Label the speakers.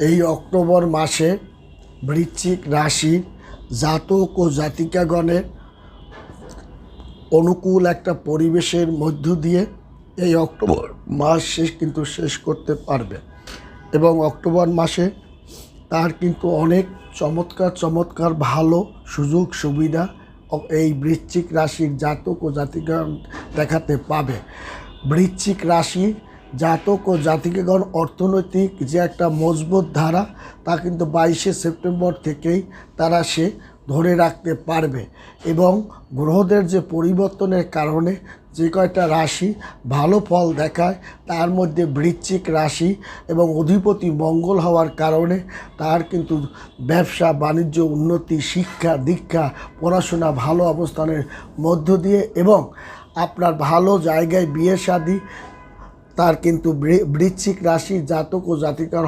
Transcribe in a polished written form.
Speaker 1: এই অক্টোবর মাসে বৃশ্চিক রাশির জাতক ও জাতিকাগণের অনুকূল একটা পরিবেশের মধ্য দিয়ে এই অক্টোবর মাস শেষ করতে পারবে এবং অক্টোবর মাসে তার কিন্তু অনেক চমৎকার ভালো সুযোগ সুবিধা এই বৃশ্চিক রাশির জাতক ও জাতিকাগণ দেখাতে পাবে। বৃশ্চিক রাশি জাতক ও জাতিকাগণ অর্থনৈতিক যে একটা মজবুত ধারা তা কিন্তু 22শে সেপ্টেম্বর থেকেই তারা সে ধরে রাখতে পারবে এবং গ্রহদের যে পরিবর্তনের কারণে যে কয়টা রাশি ভালো ফল দেখায় তার মধ্যে বৃশ্চিক রাশি এবং অধিপতি মঙ্গল হওয়ার কারণে তার কিন্তু ব্যবসা বাণিজ্য উন্নতি শিক্ষা দীক্ষা পড়াশোনা ভালো অবস্থানের মধ্য দিয়ে এবং আপনার ভালো জায়গায় বিয়ে শাদী তার কিন্তু বৃশ্চিক রাশি জাতক ও জাতিকার